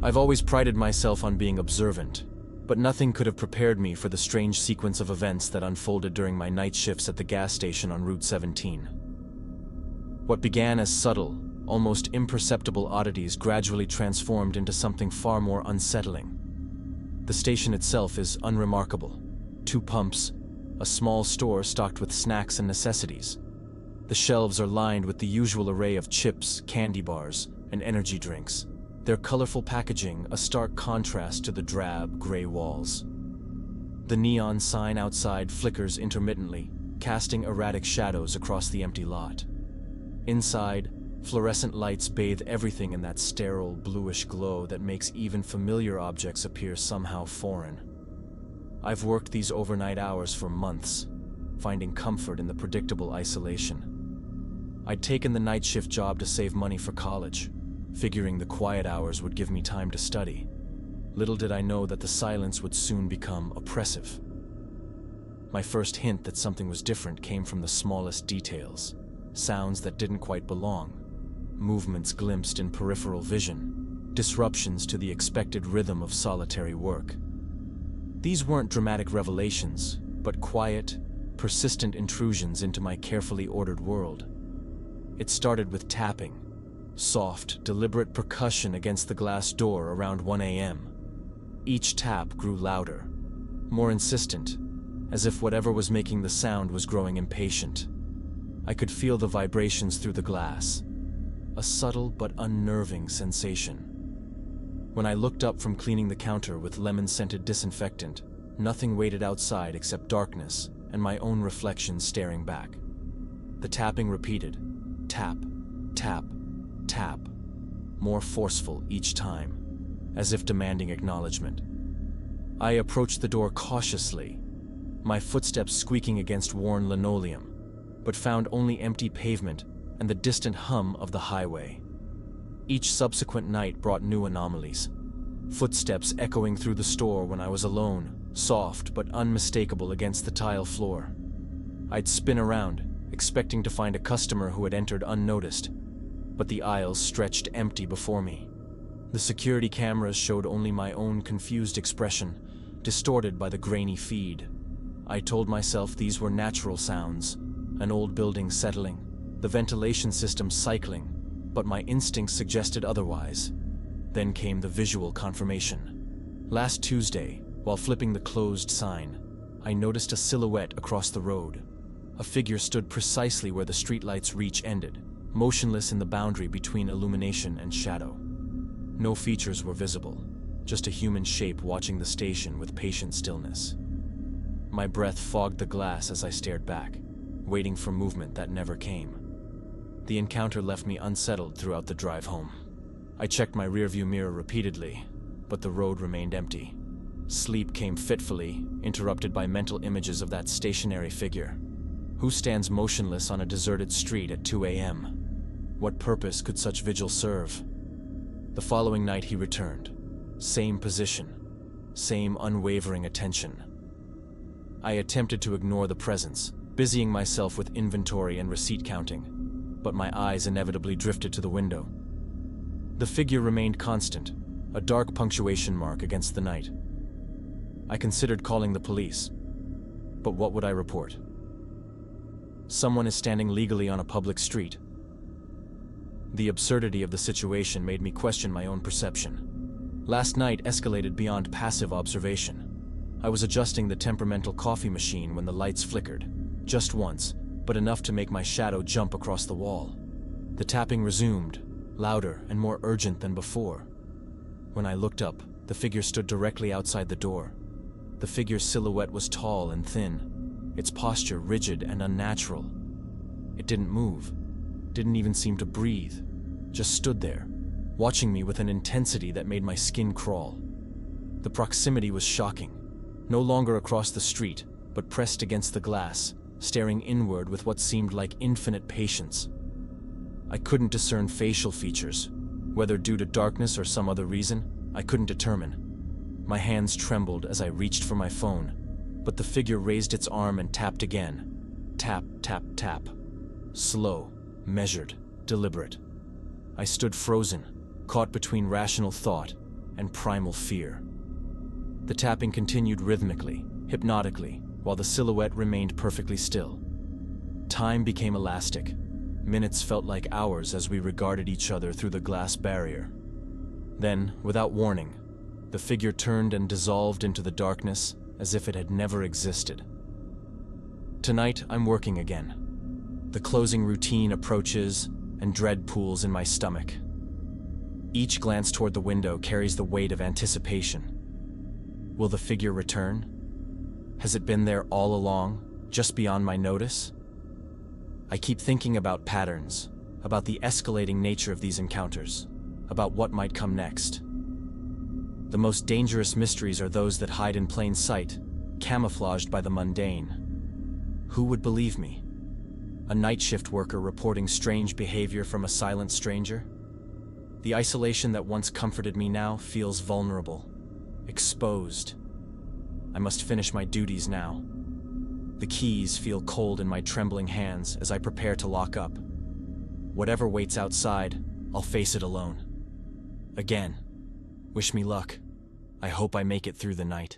I've always prided myself on being observant, but nothing could have prepared me for the strange sequence of events that unfolded during my night shifts at the gas station on Route 17. What began as subtle, almost imperceptible oddities gradually transformed into something far more unsettling. The station itself is unremarkable. 2 pumps, a small store stocked with snacks and necessities. The shelves are lined with the usual array of chips, candy bars, and energy drinks, their colorful packaging a stark contrast to the drab, gray walls. The neon sign outside flickers intermittently, casting erratic shadows across the empty lot. Inside, fluorescent lights bathe everything in that sterile, bluish glow that makes even familiar objects appear somehow foreign. I've worked these overnight hours for months, finding comfort in the predictable isolation. I'd taken the night shift job to save money for college, figuring the quiet hours would give me time to study. Little did I know that the silence would soon become oppressive. My first hint that something was different came from the smallest details, sounds that didn't quite belong, movements glimpsed in peripheral vision, disruptions to the expected rhythm of solitary work. These weren't dramatic revelations, but quiet, persistent intrusions into my carefully ordered world. It started with tapping, soft, deliberate percussion against the glass door around 1 a.m. Each tap grew louder, more insistent, as if whatever was making the sound was growing impatient. I could feel the vibrations through the glass, a subtle but unnerving sensation. When I looked up from cleaning the counter with lemon-scented disinfectant, nothing waited outside except darkness and my own reflection staring back. The tapping repeated, tap, tap, tap, more forceful each time, as if demanding acknowledgement. I approached the door cautiously, my footsteps squeaking against worn linoleum, but found only empty pavement and the distant hum of the highway. Each subsequent night brought new anomalies. Footsteps echoing through the store when I was alone, soft but unmistakable against the tile floor. I'd spin around, expecting to find a customer who had entered unnoticed, but the aisles stretched empty before me. The security cameras showed only my own confused expression, distorted by the grainy feed. I told myself these were natural sounds, an old building settling, the ventilation system cycling, but my instincts suggested otherwise. Then came the visual confirmation. Last Tuesday, while flipping the closed sign, I noticed a silhouette across the road. A figure stood precisely where the streetlight's reach ended, motionless in the boundary between illumination and shadow. No features were visible, just a human shape watching the station with patient stillness. My breath fogged the glass as I stared back, waiting for movement that never came. The encounter left me unsettled throughout the drive home. I checked my rearview mirror repeatedly, but the road remained empty. Sleep came fitfully, interrupted by mental images of that stationary figure. Who stands motionless on a deserted street at 2 a.m.? What purpose could such vigil serve? The following night he returned. Same position, same unwavering attention. I attempted to ignore the presence, busying myself with inventory and receipt counting, but my eyes inevitably drifted to the window. The figure remained constant, a dark punctuation mark against the night. I considered calling the police, but what would I report? Someone is standing legally on a public street. The absurdity of the situation made me question my own perception. Last night escalated beyond passive observation. I was adjusting the temperamental coffee machine when the lights flickered, just once, but enough to make my shadow jump across the wall. The tapping resumed, louder and more urgent than before. When I looked up, the figure stood directly outside the door. The figure's silhouette was tall and thin, its posture rigid and unnatural. It didn't move, didn't even seem to breathe, just stood there, watching me with an intensity that made my skin crawl. The proximity was shocking, no longer across the street, but pressed against the glass, staring inward with what seemed like infinite patience. I couldn't discern facial features, whether due to darkness or some other reason, I couldn't determine. My hands trembled as I reached for my phone, but the figure raised its arm and tapped again. Tap, tap, tap. Slow, measured, deliberate. I stood frozen, caught between rational thought and primal fear. The tapping continued rhythmically, hypnotically, while the silhouette remained perfectly still. Time became elastic. Minutes felt like hours as we regarded each other through the glass barrier. Then, without warning, the figure turned and dissolved into the darkness as if it had never existed. Tonight, I'm working again. The closing routine approaches, and dread pools in my stomach. Each glance toward the window carries the weight of anticipation. Will the figure return? Has it been there all along, just beyond my notice? I keep thinking about patterns, about the escalating nature of these encounters, about what might come next. The most dangerous mysteries are those that hide in plain sight, camouflaged by the mundane. Who would believe me? A night shift worker reporting strange behavior from a silent stranger? The isolation that once comforted me now feels vulnerable, exposed. I must finish my duties now. The keys feel cold in my trembling hands as I prepare to lock up. Whatever waits outside, I'll face it alone. Again, wish me luck. I hope I make it through the night.